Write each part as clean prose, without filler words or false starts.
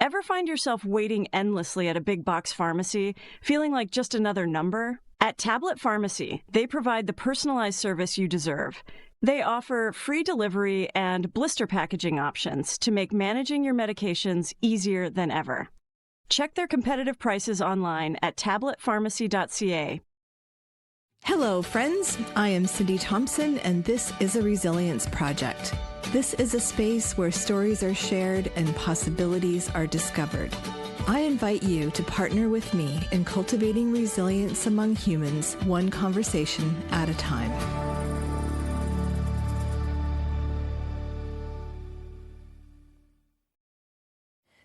Ever find yourself waiting endlessly at a big box pharmacy, feeling like just another number? At Tablet Pharmacy, they provide the personalized service you deserve. They offer free delivery and blister packaging options to make managing your medications easier than ever. Check their competitive prices online at tabletpharmacy.ca. Hello, friends. I am Cindy Thompson, and this is a Resilience Project. This is a space where stories are shared and possibilities are discovered. I invite you to partner with me in cultivating resilience among humans, one conversation at a time.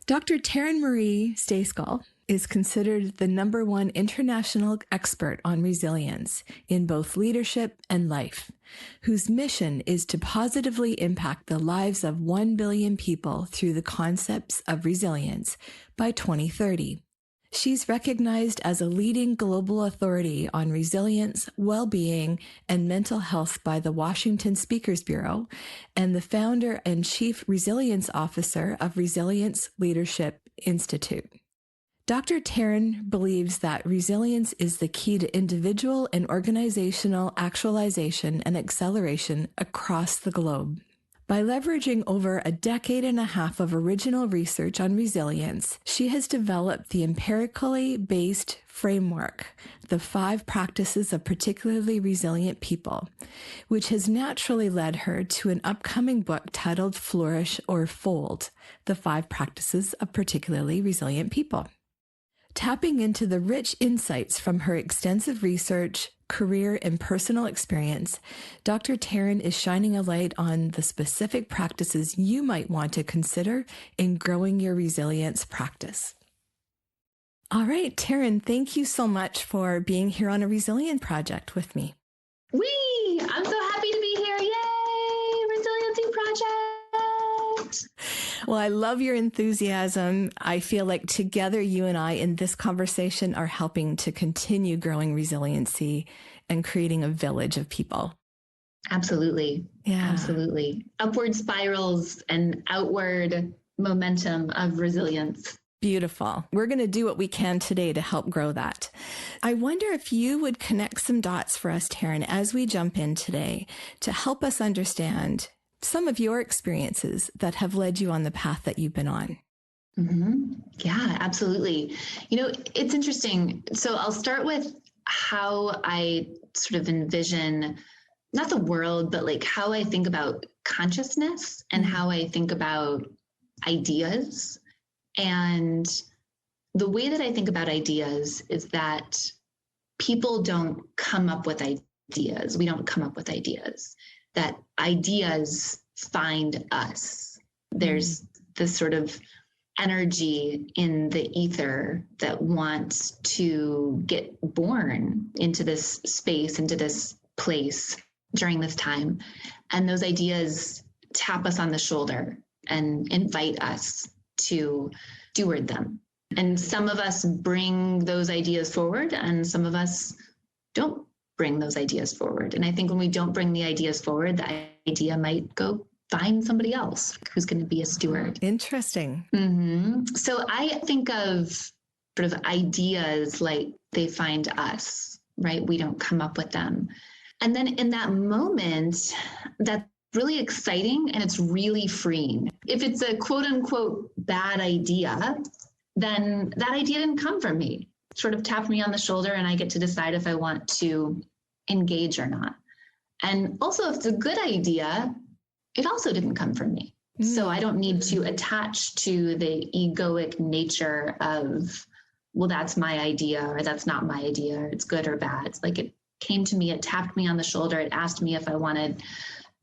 Dr. Taryn Marie Stejskal is considered the #1 international expert on resilience in both leadership and life, whose mission is to positively impact the lives of 1 billion people through the concepts of resilience by 2030. She's recognized as a leading global authority on resilience, well-being, and mental health by the Washington Speakers Bureau, and the founder and chief resilience officer of Resilience Leadership Institute. Dr. Taryn believes that resilience is the key to individual and organizational actualization and acceleration across the globe. By leveraging over a decade and a half of original research on resilience, she has developed the empirically based framework, the 5 practices of particularly resilient people, which has naturally led her to an upcoming book titled Flourish or Fold, the 5 practices of particularly resilient people. Tapping into the rich insights from her extensive research, career, and personal experience, Dr. Taryn is shining a light on the specific practices you might want to consider in growing your resilience practice. All right, Taryn, thank you so much for being here on a Resilient Project with me. Whee! I'm so happy to be here. Yay! Resiliency Project! Well, I love your enthusiasm. I feel like together you and I in this conversation are helping to continue growing resiliency and creating a village of people. Absolutely. Yeah. Absolutely. Upward spirals and outward momentum of resilience. Beautiful. We're going to do what we can today to help grow that. I wonder if you would connect some dots for us, Taryn, as we jump in today to help us understand some of your experiences that have led you on the path that you've been on. Mm-hmm. Yeah, absolutely. You know, it's interesting. So I'll start with how I sort of envision, not the world, but like how I think about consciousness and how I think about ideas. And the way that I think about ideas is that people don't come up with ideas. We don't come up with ideas. That ideas find us. There's this sort of energy in the ether that wants to get born into this space, into this place during this time. And those ideas tap us on the shoulder and invite us to steward them. And some of us bring those ideas forward, and some of us don't bring those ideas forward. And I think when we don't bring the ideas forward, the idea might go find somebody else who's going to be a steward. Interesting. Mm-hmm. So I think of sort of ideas like they find us, right? We don't come up with them. And then in that moment, that's really exciting and it's really freeing. If it's a quote unquote bad idea, then that idea didn't come from me. Sort of tapped me on the shoulder and I get to decide if I want to engage or not. And also if it's a good idea, it also didn't come from me. So I don't need to attach to the egoic nature of, well, that's my idea or that's not my idea, or it's good or bad. It's like it came to me, it tapped me on the shoulder, it asked me if I wanted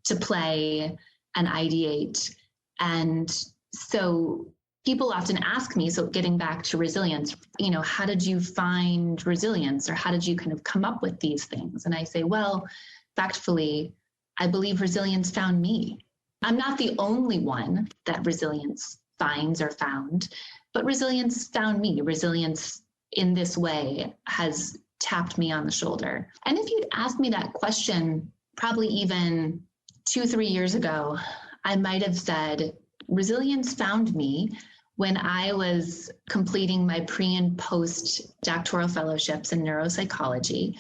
to play and ideate. And so people often ask me, so getting back to resilience, you know, how did you find resilience or how did you kind of come up with these things? And I say, well, factfully, I believe resilience found me. I'm not the only one that resilience finds or found, but resilience found me. Resilience in this way has tapped me on the shoulder. And if you'd asked me that question, probably even 2-3 years ago, I might have said, resilience found me when I was completing my pre and post doctoral fellowships in neuropsychology.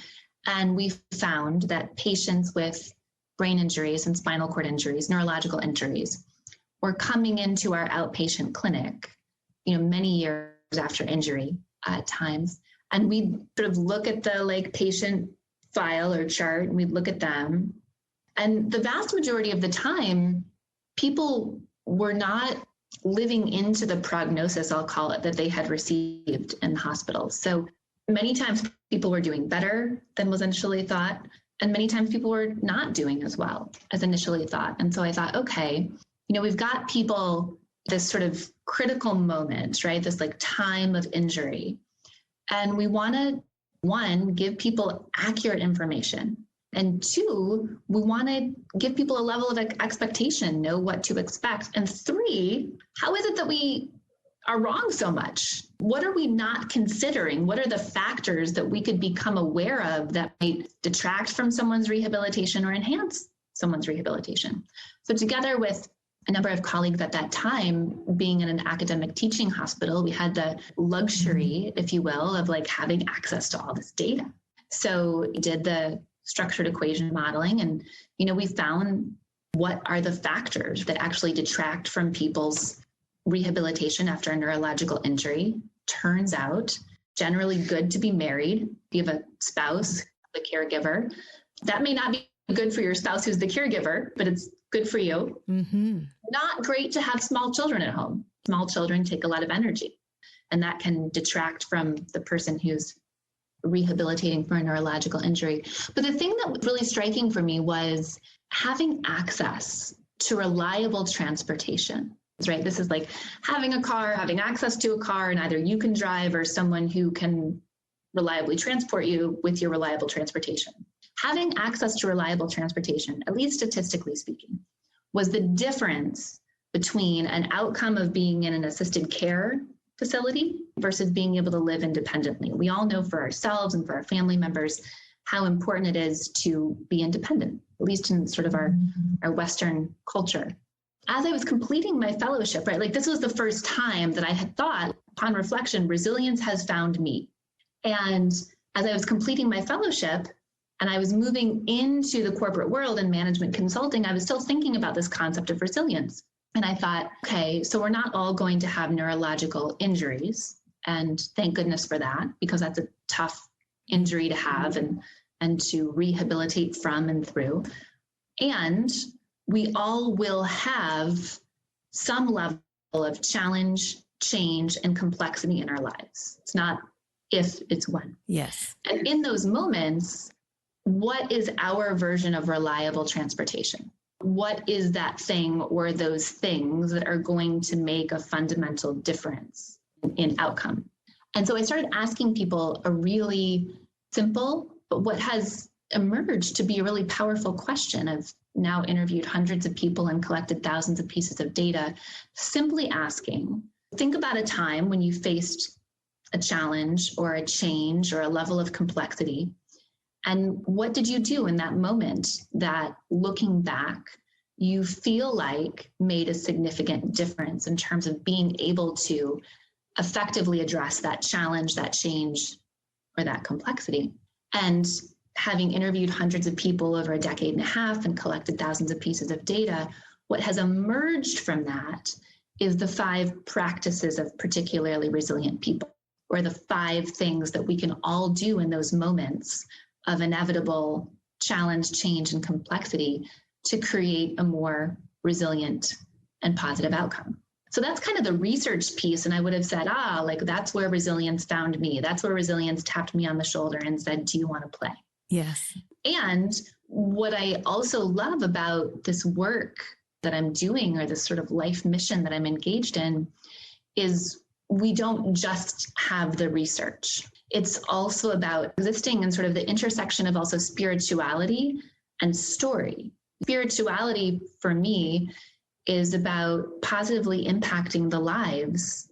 And we found that patients with brain injuries and spinal cord injuries, neurological injuries, were coming into our outpatient clinic, many years after injury at times. And we'd sort of look at the patient file or chart, and we'd look at them. And the vast majority of the time, people were not living into the prognosis, I'll call it, that they had received in the hospital. So many times people were doing better than was initially thought. And many times people were not doing as well as initially thought. And so I thought, okay, we've got people, this sort of critical moment, right? This time of injury. And we want to, one, give people accurate information. And two, we want to give people a level of expectation, know what to expect. And three, how is it that we are wrong so much? What are we not considering? What are the factors that we could become aware of that might detract from someone's rehabilitation or enhance someone's rehabilitation? So together with a number of colleagues at that time, being in an academic teaching hospital, we had the luxury, if you will, of having access to all this data. So we did the structured equation modeling, and we found what are the factors that actually detract from people's rehabilitation after a neurological injury. Turns out, generally good to be married. If you have a spouse, the caregiver, that may not be good for your spouse who's the caregiver, but it's good for you. Mm-hmm. Not great to have small children at home. Small children take a lot of energy, and that can detract from the person who's rehabilitating for a neurological injury. But the thing that was really striking for me was having access to reliable transportation, right? This is like having a car, having access to a car, and either you can drive or someone who can reliably transport you with your reliable transportation. Having access to reliable transportation, at least statistically speaking, was the difference between an outcome of being in an assisted care facility versus being able to live independently. We all know for ourselves and for our family members how important it is to be independent, at least in sort of our Western culture. As I was completing my fellowship, right, this was the first time that I had thought, upon reflection, resilience has found me. And as I was completing my fellowship and I was moving into the corporate world and management consulting, I was still thinking about this concept of resilience. And I thought, okay, so we're not all going to have neurological injuries. And thank goodness for that, because that's a tough injury to have and to rehabilitate from and through. And we all will have some level of challenge, change, and complexity in our lives. It's not if, it's when. Yes. And in those moments, what is our version of reliable transportation? What is that thing or those things that are going to make a fundamental difference in outcome? And so I started asking people a really simple, but what has emerged to be a really powerful question. I've now interviewed hundreds of people and collected thousands of pieces of data, simply asking, think about a time when you faced a challenge or a change or a level of complexity. And what did you do in that moment that, looking back, you feel like made a significant difference in terms of being able to effectively address that challenge, that change, or that complexity? And having interviewed hundreds of people over a decade and a half and collected thousands of pieces of data, what has emerged from that is the 5 practices of particularly resilient people, or the 5 things that we can all do in those moments of inevitable challenge, change, and complexity to create a more resilient and positive outcome. So that's kind of the research piece. And I would have said, that's where resilience found me. That's where resilience tapped me on the shoulder and said, do you want to play? Yes. And what I also love about this work that I'm doing, or this sort of life mission that I'm engaged in, is we don't just have the research. It's also about existing in sort of the intersection of also spirituality and story. Spirituality for me is about positively impacting the lives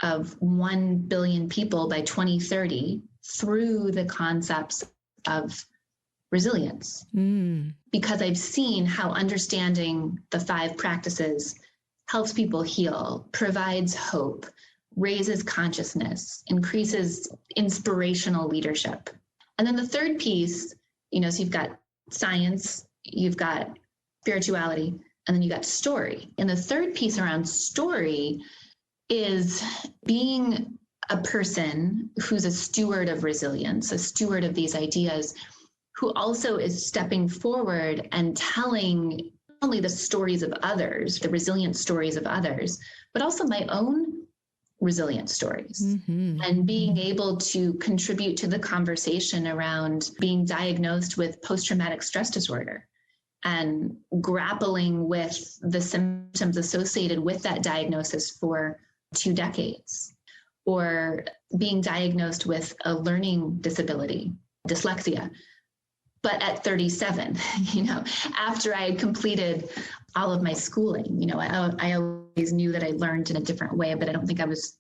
of 1 billion people by 2030 through the concepts of resilience. Because I've seen how understanding the 5 practices helps people heal, provides hope, raises consciousness, increases inspirational leadership. And then the third piece, so you've got science, you've got spirituality, and then you got story. And the third piece around story is being a person who's a steward of resilience, a steward of these ideas, who also is stepping forward and telling not only the stories of others, the resilient stories of others, but also my own resilient stories, and being able to contribute to the conversation around being diagnosed with post-traumatic stress disorder and grappling with the symptoms associated with that diagnosis for 2 decades, or being diagnosed with a learning disability, dyslexia, but at 37, after I had completed all of my schooling. I always knew that I learned in a different way, but I don't think I was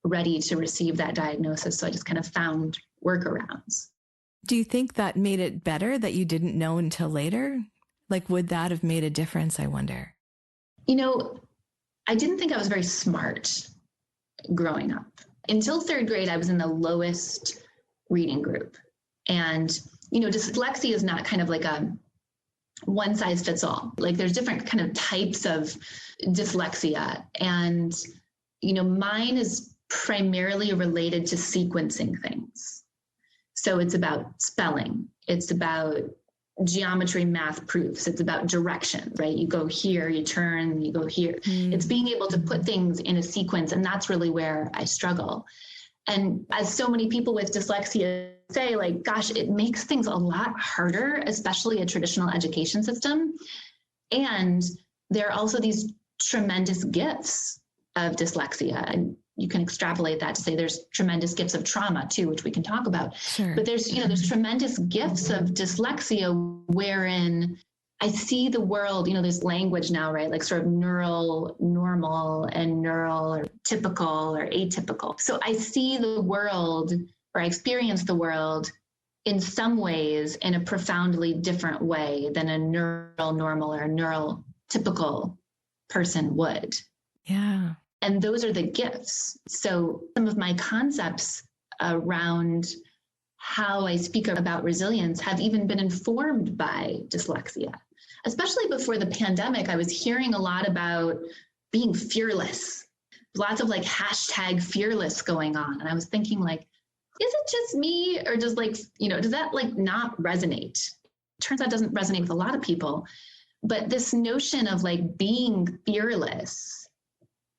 ready to receive that diagnosis. So I just kind of found workarounds. Do you think that made it better that you didn't know until later? Like, would that have made a difference, I wonder? I didn't think I was very smart growing up. Until 3rd grade, I was in the lowest reading group. And dyslexia is not kind of like a one size fits all. Like, there's different kind of types of dyslexia. And, mine is primarily related to sequencing things. So it's about spelling. It's about geometry, math proofs. It's about direction, right? You go here, you turn, you go here. It's being able to put things in a sequence. And that's really where I struggle. And as so many people with dyslexia say, like, gosh, it makes things a lot harder, especially a traditional education system. And there are also these tremendous gifts of dyslexia. And you can extrapolate that to say there's tremendous gifts of trauma too, which we can talk about. Sure. But there's tremendous gifts of dyslexia wherein I see the world, there's language now, right? Like sort of neural, normal, and neural or typical or atypical. So I see the world, or I experience the world in some ways in a profoundly different way than a neural normal or a neural typical person would. Yeah. And those are the gifts. So some of my concepts around how I speak about resilience have even been informed by dyslexia. Especially before the pandemic, I was hearing a lot about being fearless, lots of like hashtag fearless going on. And I was thinking, like, is it just me, or does does that like not resonate? Turns out it doesn't resonate with a lot of people. But this notion of like being fearless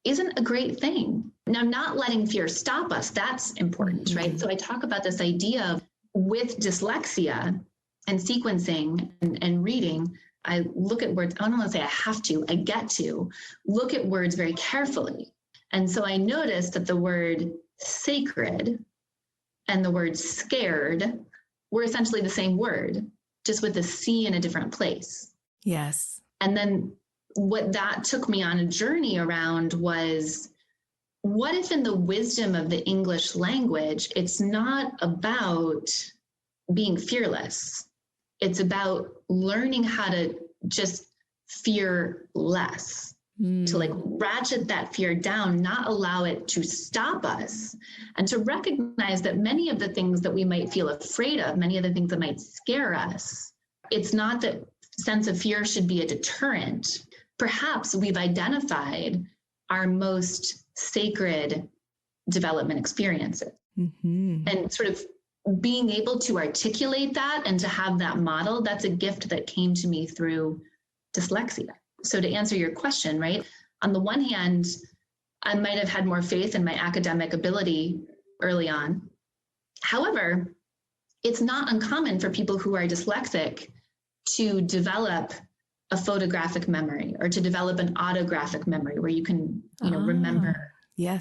isn't a great thing. Now, not letting fear stop us, that's important, right? So I talk about this idea of with dyslexia and sequencing and reading, I look at words, I don't want to say I have to, I get to look at words very carefully. And so I noticed that the word sacred and the word scared were essentially the same word, just with the C in a different place. Yes. And then what that took me on a journey around was, what if in the wisdom of the English language, it's not about being fearless. It's about learning how to just fear less, to like ratchet that fear down, not allow it to stop us, and to recognize that many of the things that we might feel afraid of, many of the things that might scare us, it's not that sense of fear should be a deterrent. Perhaps we've identified our most sacred development experiences. And sort of being able to articulate that and to have that model, that's a gift that came to me through dyslexia. So to answer your question, right, on the one hand, I might have had more faith in my academic ability early on. However, it's not uncommon for people who are dyslexic to develop a photographic memory or to develop an autographic memory where you can, remember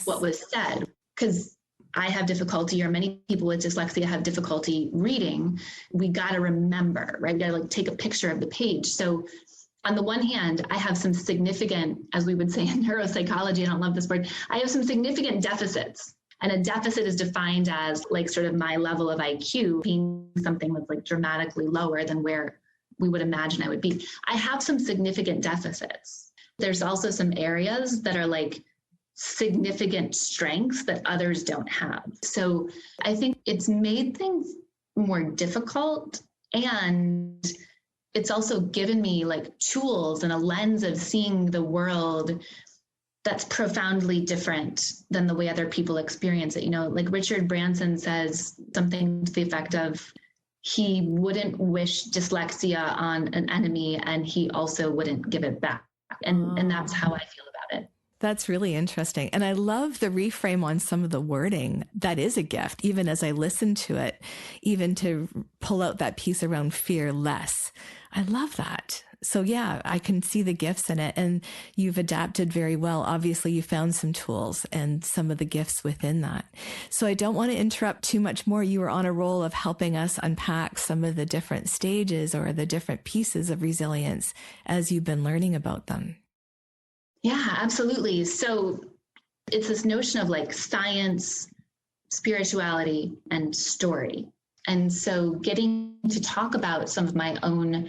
what was said. Because I have difficulty, or many people with dyslexia have difficulty reading. We got to remember, right? We got to like take a picture of the page. So on the one hand, I have some significant, as we would say in neuropsychology, I don't love this word, I have some significant deficits. And a deficit is defined as like sort of my level of IQ being something that's like dramatically lower than where we would imagine I would be. I have some significant deficits. there's also some areas that are like significant strengths that others don't have. So I think it's made things more difficult, and it's also given me like tools and a lens of seeing the world that's profoundly different than the way other people experience it. You know, like Richard Branson says something to the effect of, he wouldn't wish dyslexia on an enemy, and he also wouldn't give it back. And that's how I feel about it. That's really interesting. And I love the reframe on some of the wording. That is a gift, even as I listen to it, even to pull out that piece around fear less. I love that. So yeah, I can see the gifts in it, and you've adapted very well. Obviously, you found some tools and some of the gifts within that. So I don't want to interrupt too much more. You were on a roll of helping us unpack some of the different stages or the different pieces of resilience as you've been learning about them. Yeah, absolutely. So it's this notion of like science, spirituality, and story. And so getting to talk about some of my own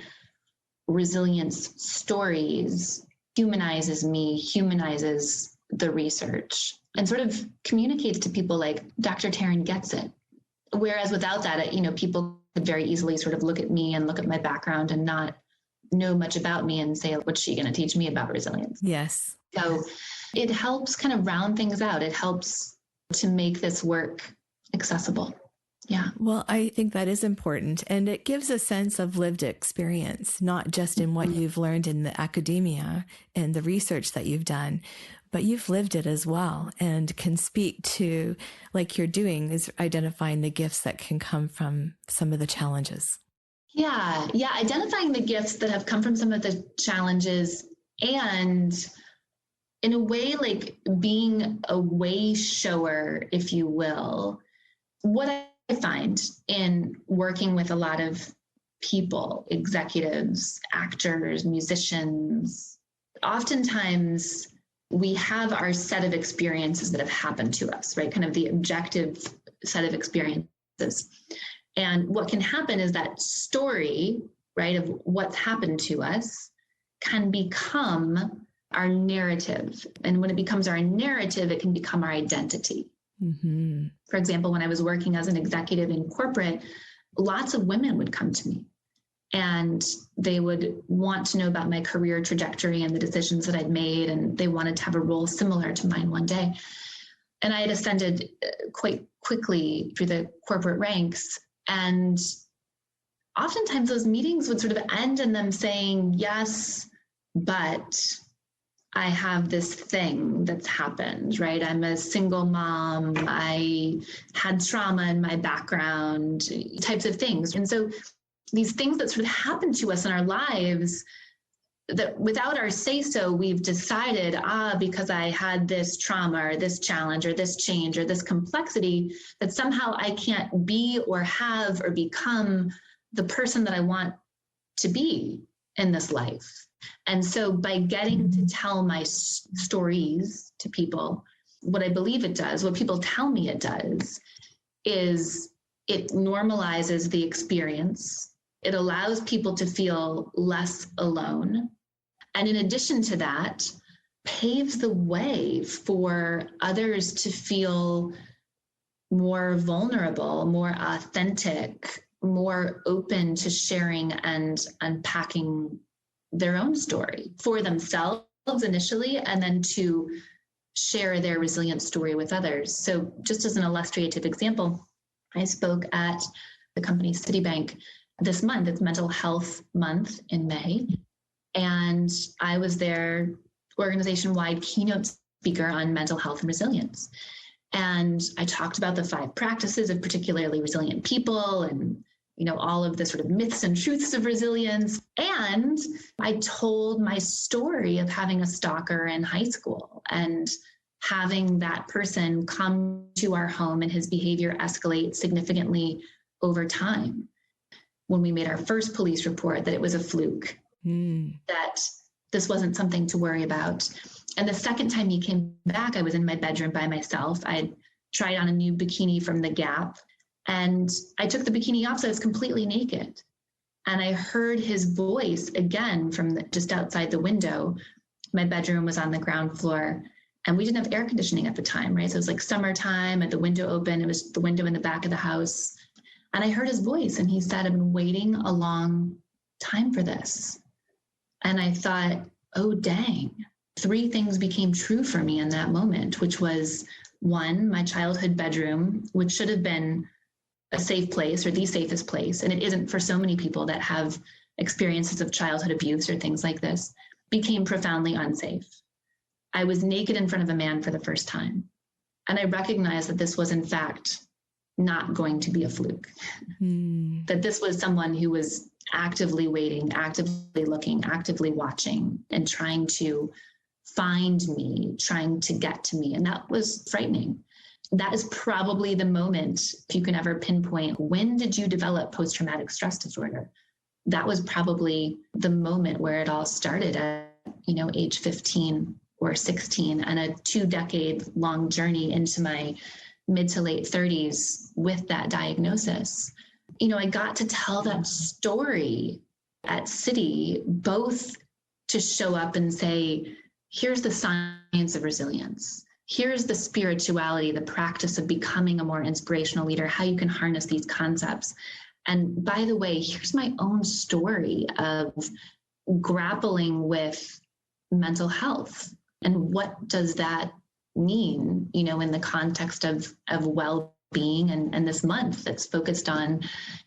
resilience stories humanizes me, humanizes the research, and sort of communicates to people like, Dr. Taryn gets it. Whereas without that, you know, people could very easily sort of look at me and look at my background and not know much about me and say, what's she going to teach me about resilience? Yes. So it helps kind of round things out. It helps to make this work accessible. Yeah. Well, I think that is important. And it gives a sense of lived experience, not just in what you've learned in the academia and the research that you've done, but you've lived it as well, and can speak to, like you're doing, is identifying the gifts that can come from some of the challenges. Yeah. Identifying the gifts that have come from some of the challenges, and in a way, like being a way shower, if you will. What I find in working with a lot of people, executives, actors, musicians, oftentimes we have our set of experiences that have happened to us, right? Kind of the objective set of experiences. And what can happen is that story, right, of what's happened to us can become our narrative. And when it becomes our narrative, it can become our identity. Mm-hmm. For example, when I was working as an executive in corporate, lots of women would come to me and they would want to know about my career trajectory and the decisions that I'd made. And they wanted to have a role similar to mine one day. And I had ascended quite quickly through the corporate ranks. And oftentimes those meetings would sort of end in them saying, yes, but I have this thing that's happened, right? I'm a single mom. I had trauma in my background, types of things. And so these things that sort of happen to us in our lives that without our say-so, we've decided, because I had this trauma or this challenge or this change or this complexity, that somehow I can't be or have or become the person that I want to be in this life. And so by getting to tell my stories to people, what I believe it does, what people tell me it does, is it normalizes the experience. It allows people to feel less alone. And in addition to that, paves the way for others to feel more vulnerable, more authentic, more open to sharing and unpacking their own story for themselves initially, and then to share their resilient story with others. So just as an illustrative example, I spoke at the company Citibank this month. It's Mental Health Month in May. And I was their organization-wide keynote speaker on mental health and resilience. And I talked about the 5 practices of particularly resilient people and all of the sort of myths and truths of resilience. And I told my story of having a stalker in high school and having that person come to our home and his behavior escalate significantly over time. When we made our first police report, that it was a fluke, that this wasn't something to worry about. And the second time he came back, I was in my bedroom by myself. I had tried on a new bikini from the Gap. And I took the bikini off, so I was completely naked. And I heard his voice again from just outside the window My bedroom was on the ground floor, and we didn't have air conditioning at the time, right? So it was like summertime, and the window open. It was the window in the back of the house. And I heard his voice, and he said, "I've been waiting a long time for this." And I thought, oh, dang. 3 things became true for me in that moment, which was, 1, my childhood bedroom, which should have been a safe place or the safest place, and it isn't for so many people that have experiences of childhood abuse or things like this, became profoundly unsafe. I was naked in front of a man for the first time. And I recognized that this was, in fact, not going to be a fluke. That this was someone who was actively waiting, actively looking, actively watching, and trying to find me, trying to get to me. And that was frightening. That is probably the moment, if you can ever pinpoint, when did you develop post-traumatic stress disorder? That was probably the moment where it all started at, age 15 or 16, and a 2-decade-long journey into my mid to late 30s with that diagnosis. I got to tell that story at City, both to show up and say, here's the science of resilience. Here's the spirituality, the practice of becoming a more inspirational leader, how you can harness these concepts. And by the way, here's my own story of grappling with mental health. And what does that mean, in the context of well-being and this month that's focused on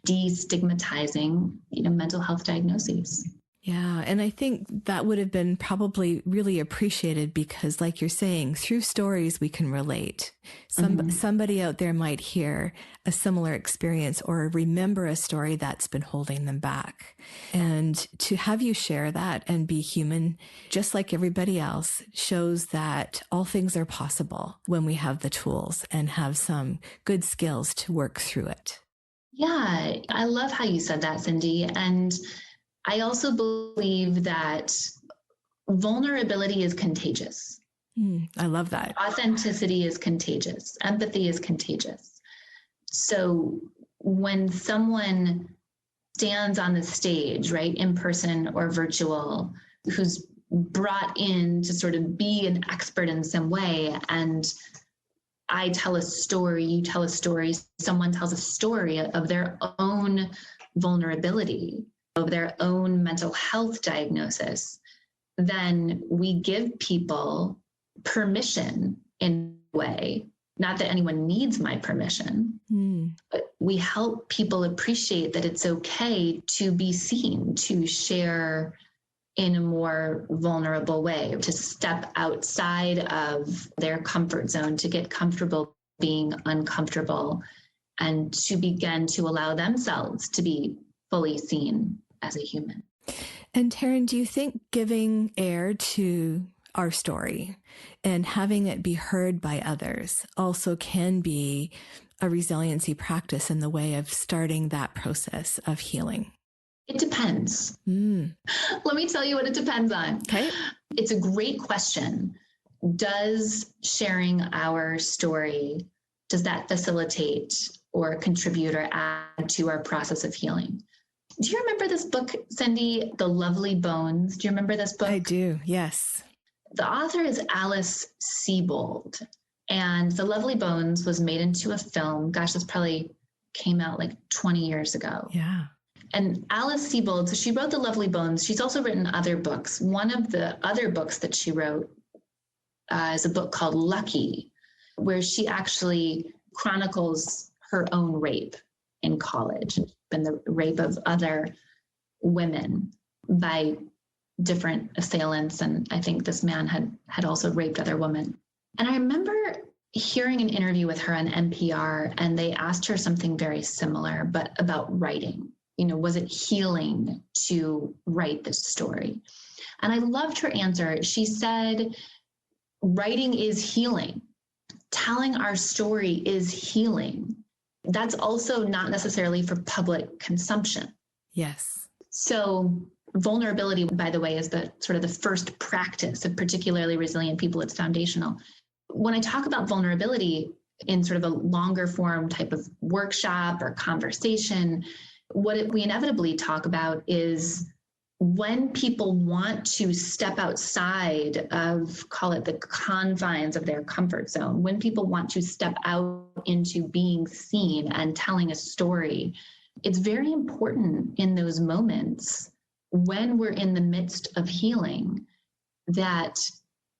destigmatizing, mental health diagnoses. Yeah. And I think that would have been probably really appreciated because, like you're saying, through stories, we can relate. Somebody out there might hear a similar experience or remember a story that's been holding them back. And to have you share that and be human, just like everybody else, shows that all things are possible when we have the tools and have some good skills to work through it. Yeah. I love how you said that, Cindy. And I also believe that vulnerability is contagious. I love that. Authenticity is contagious. Empathy is contagious. So when someone stands on the stage, right, in person or virtual, who's brought in to sort of be an expert in some way, and I tell a story, you tell a story, someone tells a story of their own vulnerability, of their own mental health diagnosis, then we give people permission in a way, not that anyone needs my permission, but we help people appreciate that it's okay to be seen, to share in a more vulnerable way, to step outside of their comfort zone, to get comfortable being uncomfortable, and to begin to allow themselves to be fully seen as a human. And Taryn, do you think giving air to our story and having it be heard by others also can be a resiliency practice in the way of starting that process of healing? It depends. Let me tell you what it depends on. Okay. It's a great question. Does sharing our story, does that facilitate or contribute or add to our process of healing? Do you remember this book, Cindy, The Lovely Bones? Do you remember this book? I do, yes. The author is Alice Sebold, and The Lovely Bones was made into a film. Gosh, this probably came out like 20 years ago. Yeah. And Alice Sebold, so she wrote The Lovely Bones. She's also written other books. One of the other books that she wrote is a book called Lucky, where she actually chronicles her own rape in college and the rape of other women by different assailants. And I think this man had also raped other women. And I remember hearing an interview with her on NPR, and they asked her something very similar, but about writing. Was it healing to write this story? And I loved her answer. She said, writing is healing. Telling our story is healing. That's also not necessarily for public consumption. Yes. So vulnerability, by the way, is the sort of the first practice of particularly resilient people. It's foundational. When I talk about vulnerability in sort of a longer form type of workshop or conversation, what we inevitably talk about is when people want to step outside of, call it the confines of their comfort zone, when people want to step out into being seen and telling a story, it's very important in those moments when we're in the midst of healing that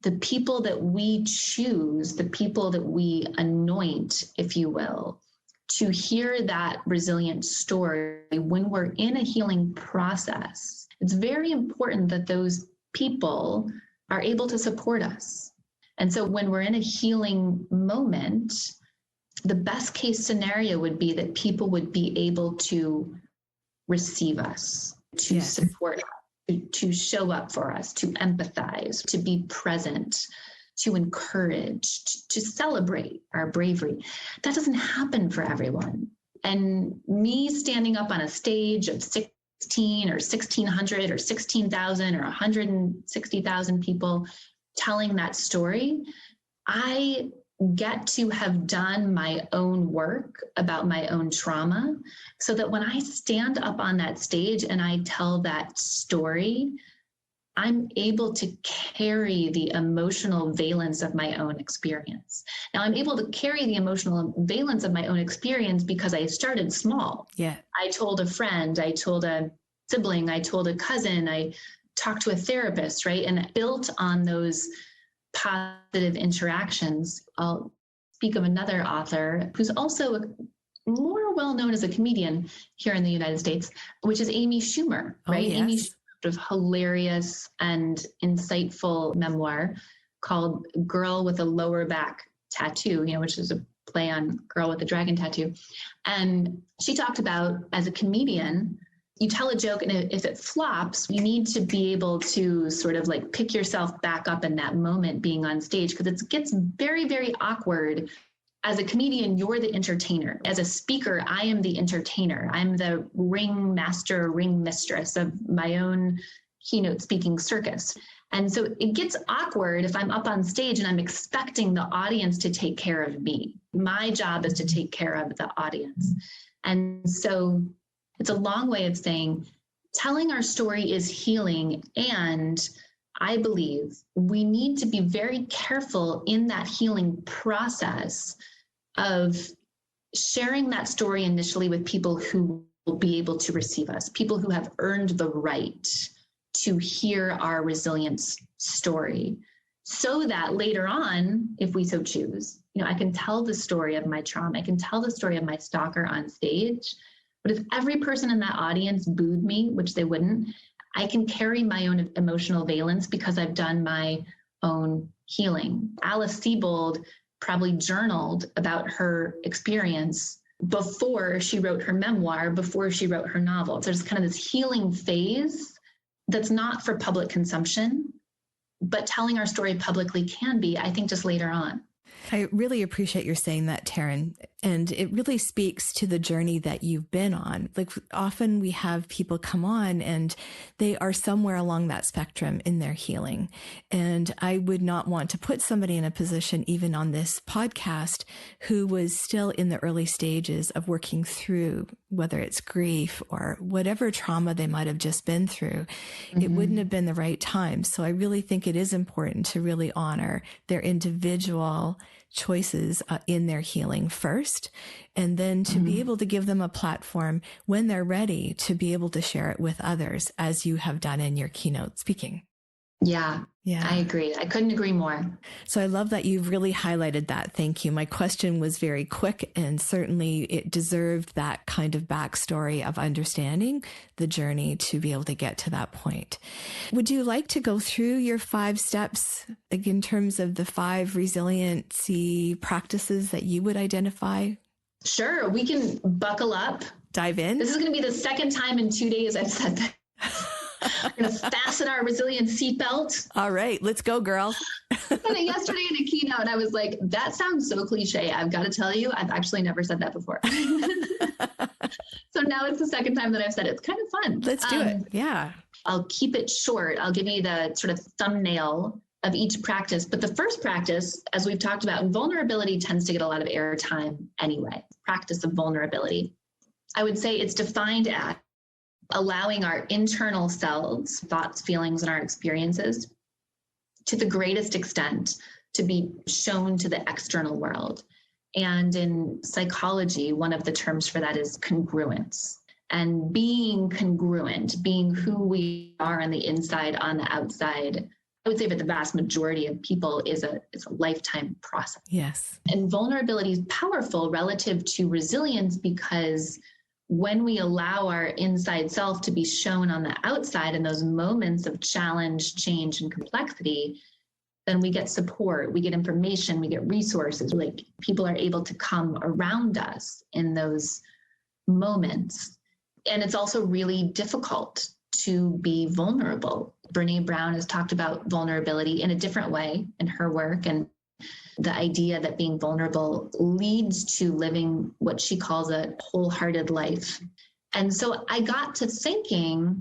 the people that we choose, the people that we anoint, if you will, to hear that resilient story when we're in a healing process, it's very important that those people are able to support us. And so when we're in a healing moment, the best case scenario would be that people would be able to receive us, to support us, to show up for us, to empathize, to be present, to encourage, to celebrate our bravery. That doesn't happen for everyone. And me standing up on a stage of 16 or 1,600 or 16,000 or 160,000 people telling that story, I get to have done my own work about my own trauma so that when I stand up on that stage and I tell that story, I'm able to carry the emotional valence of my own experience. Now, I'm able to carry the emotional valence of my own experience because I started small. Yeah. I told a friend, I told a sibling, I told a cousin, I talked to a therapist, right? And built on those positive interactions. I'll speak of another author who's also more well-known as a comedian here in the United States, which is Amy Schumer, right? Yes. Amy Schumer, of hilarious and insightful memoir called Girl with a Lower Back Tattoo, which is a play on Girl with a Dragon Tattoo. And she talked about, as a comedian, you tell a joke and if it flops, you need to be able to sort of like pick yourself back up in that moment being on stage, because it gets very, very awkward. As a comedian, you're the entertainer. As a speaker, I am the entertainer. I'm the ring master, ring mistress of my own keynote speaking circus. And so it gets awkward if I'm up on stage and I'm expecting the audience to take care of me. My job is to take care of the audience. And so it's a long way of saying telling our story is healing. And I believe we need to be very careful in that healing process of sharing that story initially with people who will be able to receive us, people who have earned the right to hear our resilience story, so that later on, if we so choose, I can tell the story of my trauma, I can tell the story of my stalker on stage. But if every person in that audience booed me, which they wouldn't, I can carry my own emotional valence because I've done my own healing. Alice Sebold probably journaled about her experience before she wrote her memoir, before she wrote her novel. There's kind of this healing phase that's not for public consumption, but telling our story publicly can be, I think, just later on. I really appreciate your saying that, Taryn. And it really speaks to the journey that you've been on. Like, often we have people come on and they are somewhere along that spectrum in their healing. And I would not want to put somebody in a position, even on this podcast, who was still in the early stages of working through, whether it's grief or whatever trauma they might have just been through. Mm-hmm. It wouldn't have been the right time. So I really think it is important to really honor their individual choices in their healing first, and then to be able to give them a platform when they're ready to be able to share it with others, as you have done in your keynote speaking. Yeah, I agree. I couldn't agree more. So I love that you've really highlighted that. Thank you. My question was very quick, and certainly it deserved that kind of backstory of understanding the journey to be able to get to that point. Would you like to go through your 5 steps, like in terms of the 5 resiliency practices that you would identify? Sure. We can buckle up. Dive in. This is going to be the second time in 2 days I've said that. We're going to fasten our resilience seatbelt. All right, let's go, girl. I said it yesterday in a keynote, and I was like, that sounds so cliche. I've got to tell you, I've actually never said that before. So now it's the second time that I've said it. It's kind of fun. Let's do it. Yeah. I'll keep it short. I'll give you the sort of thumbnail of each practice. But the first practice, as we've talked about, vulnerability tends to get a lot of airtime anyway. Practice of vulnerability. I would say it's defined as allowing our internal selves, thoughts, feelings, and our experiences to the greatest extent to be shown to the external world. And in psychology, one of the terms for that is congruence. And being congruent, being who we are on the inside, on the outside, I would say for the vast majority of people is a lifetime process. Yes. And vulnerability is powerful relative to resilience because when we allow our inside self to be shown on the outside in those moments of challenge, change, and complexity, then we get support, we get information, we get resources. Like people are able to come around us in those moments. And it's also really difficult to be vulnerable. Brene Brown has talked about vulnerability in a different way in her work, and the idea that being vulnerable leads to living what she calls a wholehearted life. And so I got to thinking,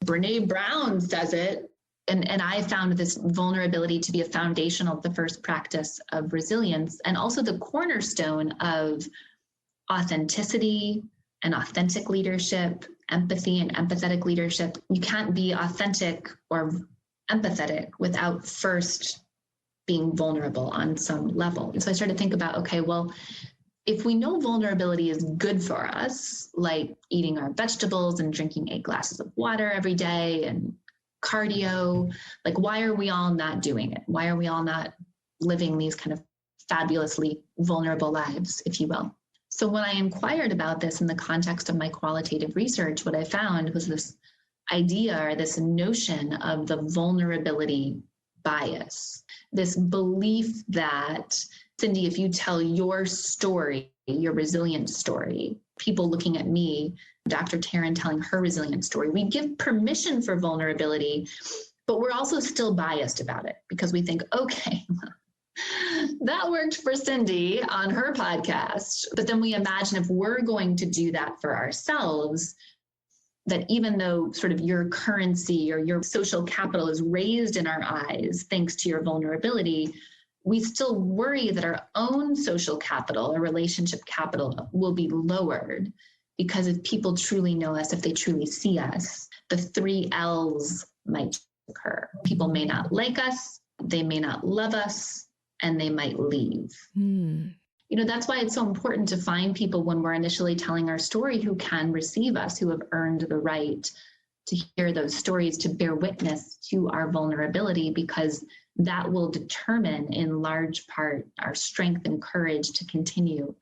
Brene Brown says it, and I found this vulnerability to be a foundational, the first practice of resilience, and also the cornerstone of authenticity and authentic leadership, empathy and empathetic leadership. You can't be authentic or empathetic without first being vulnerable on some level. And so I started to think about, okay, well, if we know vulnerability is good for us, like eating our vegetables and drinking 8 glasses of water every day and cardio, like why are we all not doing it? Why are we all not living these kind of fabulously vulnerable lives, if you will? So when I inquired about this in the context of my qualitative research, what I found was this idea or this notion of the vulnerability bias, this belief that, Cindy, if you tell your story, your resilient story, people looking at me, Dr. Taryn telling her resilient story, we give permission for vulnerability, but we're also still biased about it because we think, okay, that worked for Cindy on her podcast. But then we imagine if we're going to do that for ourselves, that even though sort of your currency or your social capital is raised in our eyes, thanks to your vulnerability, we still worry that our own social capital or relationship capital will be lowered because if people truly know us, if they truly see us, the 3 L's might occur. People may not like us, they may not love us, and they might leave. You know, that's why it's so important to find people when we're initially telling our story who can receive us, who have earned the right to hear those stories, to bear witness to our vulnerability, because that will determine in large part our strength and courage to continue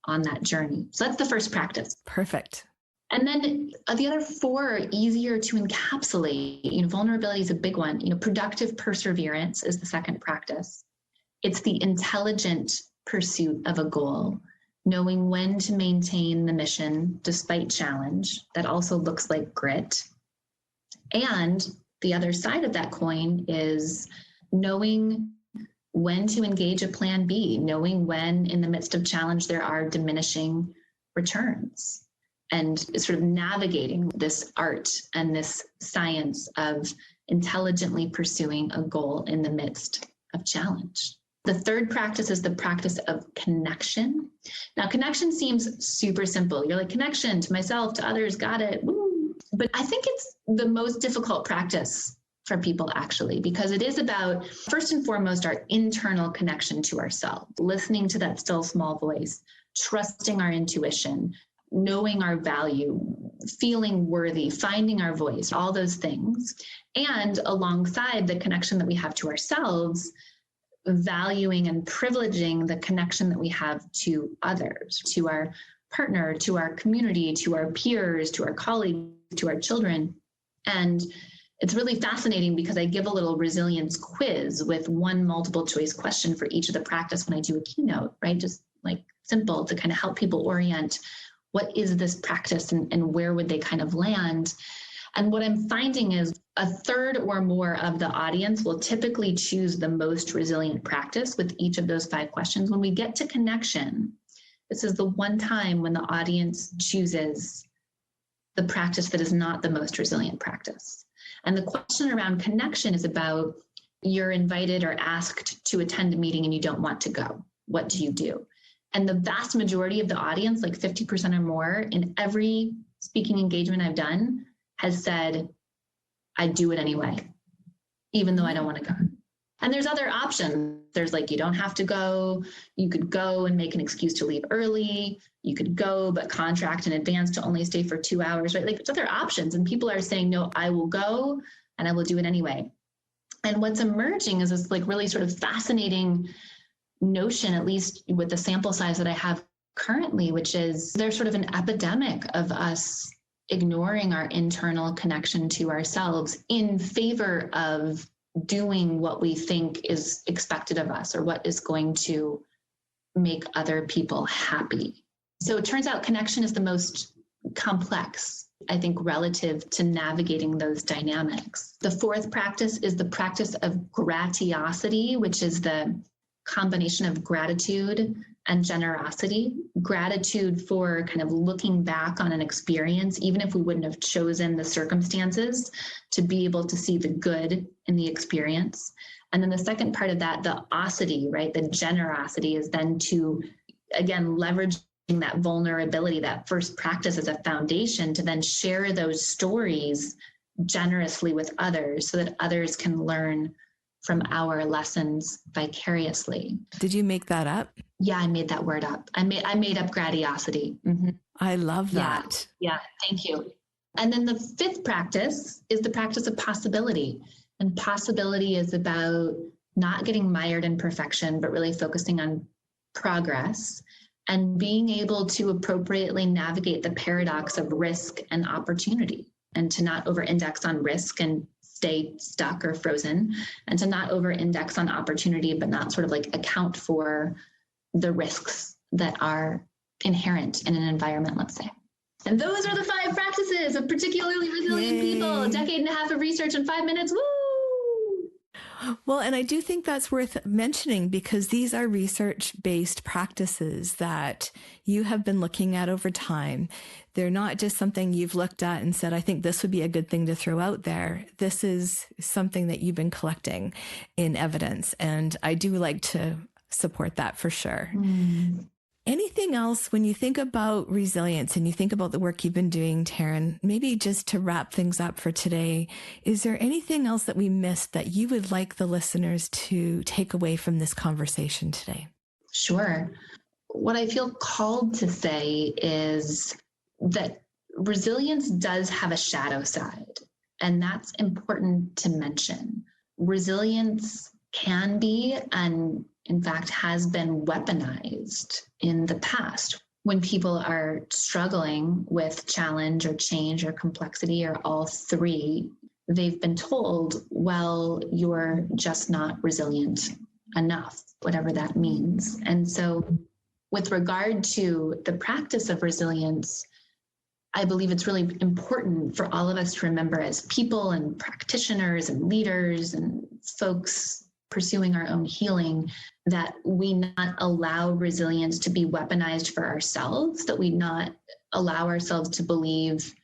on that journey. So that's the first practice. Perfect. And then the other 4 are easier to encapsulate. You know, vulnerability is a big one. You know, productive perseverance is the second practice. It's the intelligent pursuit of a goal, knowing when to maintain the mission despite challenge. That also looks like grit. And the other side of that coin is knowing when to engage a plan B, knowing when in the midst of challenge there are diminishing returns, and sort of navigating this art and this science of intelligently pursuing a goal in the midst of challenge. The third practice is the practice of connection. Now, connection seems super simple. You're like, connection to myself, to others, got it. Woo. But I think it's the most difficult practice for people, actually, because it is about, first and foremost, our internal connection to ourselves, listening to that still small voice, trusting our intuition, knowing our value, feeling worthy, finding our voice, all those things. And alongside the connection that we have to ourselves, valuing and privileging the connection that we have to others, to our partner, to our community, to our peers, to our colleagues, to our children. And it's really fascinating because I give a little resilience quiz with one multiple choice question for each of the practice when I do a keynote, right? Just like simple to kind of help people orient what is this practice and where would they kind of land. And what I'm finding is a third or more of the audience will typically choose the most resilient practice with each of those 5 questions. When we get to connection, this is the one time when the audience chooses the practice that is not the most resilient practice. And the question around connection is about, you're invited or asked to attend a meeting and you don't want to go. What do you do? And the vast majority of the audience, like 50% or more, in every speaking engagement I've done, has said, I do it anyway, even though I don't want to go. And there's other options. There's like, you don't have to go. You could go and make an excuse to leave early. You could go, but contract in advance to only stay for 2 hours, right? Like there's other options. And people are saying, no, I will go and I will do it anyway. And what's emerging is this like really sort of fascinating notion, at least with the sample size that I have currently, which is there's sort of an epidemic of us ignoring our internal connection to ourselves in favor of doing what we think is expected of us or what is going to make other people happy. So it turns out connection is the most complex, I think, relative to navigating those dynamics. The fourth practice is the practice of gratiosity, which is the combination of gratitude and generosity. Gratitude for kind of looking back on an experience, even if we wouldn't have chosen the circumstances, to be able to see the good in the experience. And then the second part of that, the osity, right? The generosity is then to, again, leverage that vulnerability, that first practice as a foundation to then share those stories generously with others so that others can learn from our lessons vicariously. Did you make that up? Yeah, I made that word up. I made up gratiosity. Mm-hmm. I love that. Yeah, thank you. And then the fifth practice is the practice of possibility. And possibility is about not getting mired in perfection, but really focusing on progress and being able to appropriately navigate the paradox of risk and opportunity, and to not over-index on risk and stay stuck or frozen, and to not over-index on opportunity, but not sort of like account for the risks that are inherent in an environment, let's say. And those are the 5 practices of particularly resilient people. A decade and a half of research in 5 minutes. Woo! Well, and I do think that's worth mentioning because these are research-based practices that you have been looking at over time. They're not just something you've looked at and said, I think this would be a good thing to throw out there. This is something that you've been collecting in evidence. And I do like to support that for sure. Anything else when you think about resilience and you think about the work you've been doing, Taryn, maybe just to wrap things up for today, is there anything else that we missed that you would like the listeners to take away from this conversation today? Sure. What I feel called to say is that resilience does have a shadow side, and that's important to mention. Resilience can be, and in fact has been, weaponized in the past when people are struggling with challenge or change or complexity or all three. They've been told, well, you're just not resilient enough, whatever that means. And so with regard to the practice of resilience, I believe it's really important for all of us to remember as people and practitioners and leaders and folks pursuing our own healing, that we not allow resilience to be weaponized for ourselves, that we not allow ourselves to believe,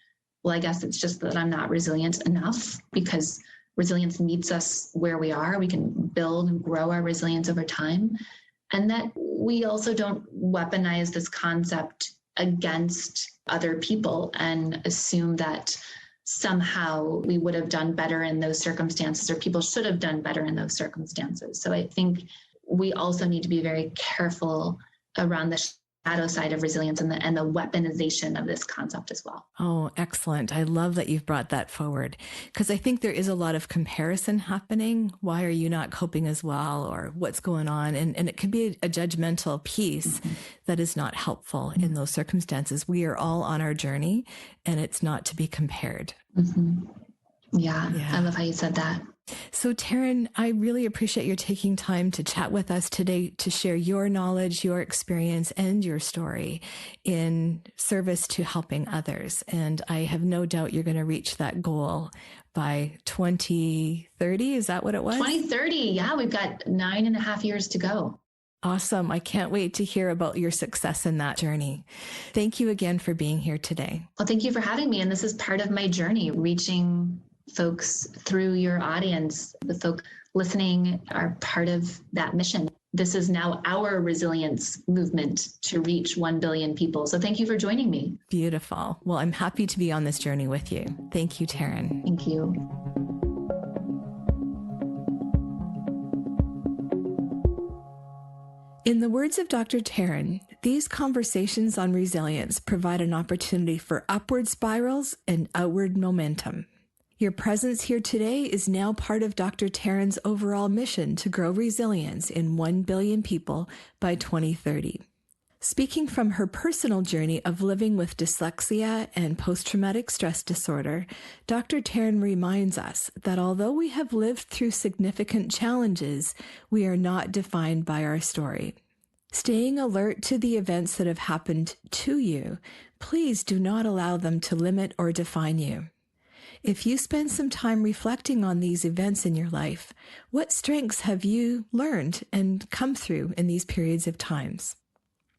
well, I guess it's just that I'm not resilient enough, because resilience meets us where we are. We can build and grow our resilience over time. And that we also don't weaponize this concept against other people and assume that somehow we would have done better in those circumstances, or people should have done better in those circumstances. So I think we also need to be very careful around the shadow side of resilience and the weaponization of this concept as well. Oh, excellent. I love that you've brought that forward, because I think there is a lot of comparison happening. Why are you not coping as well, or what's going on? And it can be a judgmental piece that is not helpful in those circumstances. We are all on our journey, and it's not to be compared. Yeah, I love how you said that. So Taryn, I really appreciate your taking time to chat with us today to share your knowledge, your experience, and your story in service to helping others. And I have no doubt you're going to reach that goal by 2030. Is that what it was? 2030. Yeah, we've got 9.5 years to go. Awesome. I can't wait to hear about your success in that journey. Thank you again for being here today. Well, thank you for having me. And this is part of my journey, reaching folks through your audience. The folk listening are part of that mission. this is now our resilience movement to reach 1 billion people. So thank you for joining me. Beautiful. Well, I'm happy to be on this journey with you. Thank you, Taryn. Thank you. In the words of Dr. Taryn, these conversations on resilience provide an opportunity for upward spirals and outward momentum. Your presence here today is now part of Dr. Taryn's overall mission to grow resilience in 1 billion people by 2030. Speaking from her personal journey of living with dyslexia and post-traumatic stress disorder, Dr. Taryn reminds us that although we have lived through significant challenges, we are not defined by our story. Staying alert to the events that have happened to you, please do not allow them to limit or define you. If you spend some time reflecting on these events in your life, what strengths have you learned and come through in these periods of times?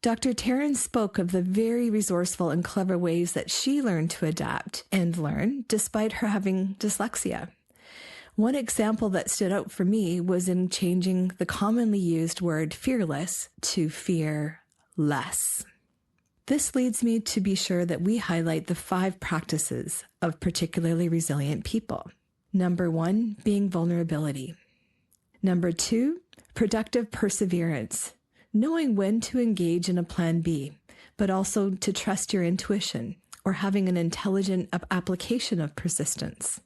Dr. Taryn spoke of the very resourceful and clever ways that she learned to adapt and learn despite her having dyslexia. One example that stood out for me was in changing the commonly used word fearless to fear less. This leads me to be sure that we highlight the 5 practices of particularly resilient people. Number 1, being vulnerability. Number 2, productive perseverance, knowing when to engage in a plan B, but also to trust your intuition or having an intelligent application of persistence.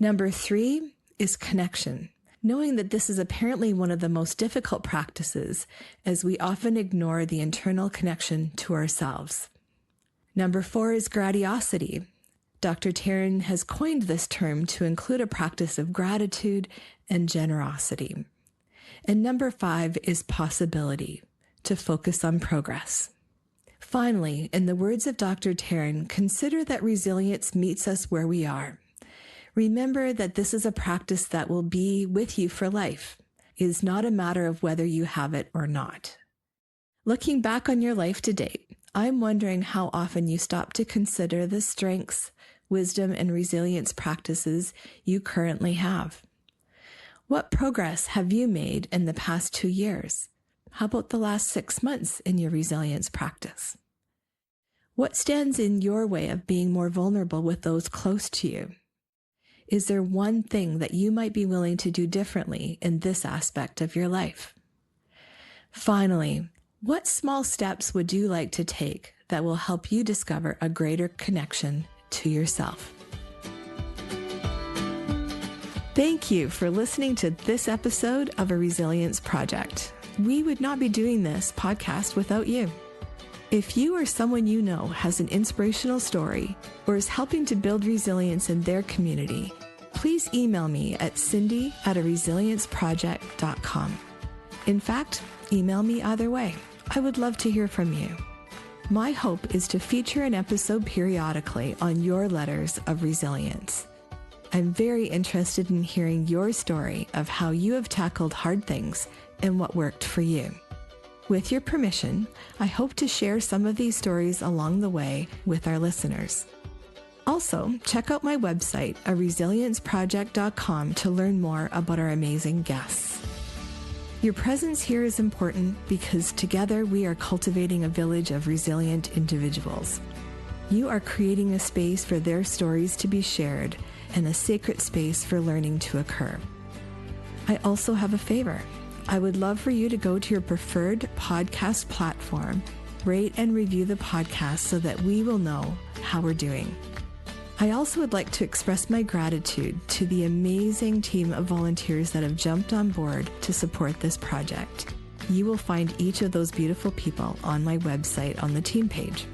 Number 3 is connection. Knowing that this is apparently one of the most difficult practices, as we often ignore the internal connection to ourselves. Number 4 is gratiosity. Dr. Taryn has coined this term to include a practice of gratitude and generosity. And number 5 is possibility, to focus on progress. Finally, in the words of Dr. Taryn, consider that resilience meets us where we are. Remember that this is a practice that will be with you for life. It is not a matter of whether you have it or not. Looking back on your life to date, I'm wondering how often you stop to consider the strengths, wisdom, and resilience practices you currently have. What progress have you made in the past 2 years? How about the last 6 months in your resilience practice? What stands in your way of being more vulnerable with those close to you? Is there one thing that you might be willing to do differently in this aspect of your life? Finally, what small steps would you like to take that will help you discover a greater connection to yourself? Thank you for listening to this episode of A Resilience Project. We would not be doing this podcast without you. If you or someone you know has an inspirational story or is helping to build resilience in their community, please email me at cindy@aresilienceproject.com. In fact, email me either way. I would love to hear from you. My hope is to feature an episode periodically on your letters of resilience. I'm very interested in hearing your story of how you have tackled hard things and what worked for you. With your permission, I hope to share some of these stories along the way with our listeners. Also, check out my website, aresilienceproject.com, to learn more about our amazing guests. Your presence here is important because together we are cultivating a village of resilient individuals. You are creating a space for their stories to be shared and a sacred space for learning to occur. I also have a favor. I would love for you to go to your preferred podcast platform, rate and review the podcast so that we will know how we're doing. I also would like to express my gratitude to the amazing team of volunteers that have jumped on board to support this project. You will find each of those beautiful people on my website on the team page.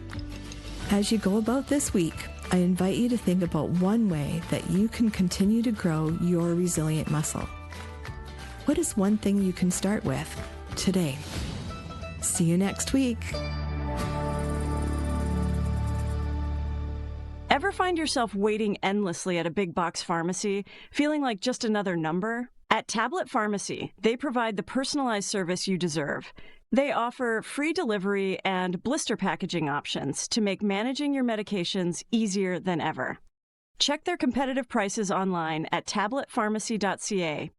As you go about this week, I invite you to think about one way that you can continue to grow your resilient muscle. What is one thing you can start with today? See you next week. Ever find yourself waiting endlessly at a big box pharmacy, feeling like just another number? At Tablet Pharmacy, they provide the personalized service you deserve. They offer free delivery and blister packaging options to make managing your medications easier than ever. Check their competitive prices online at tabletpharmacy.ca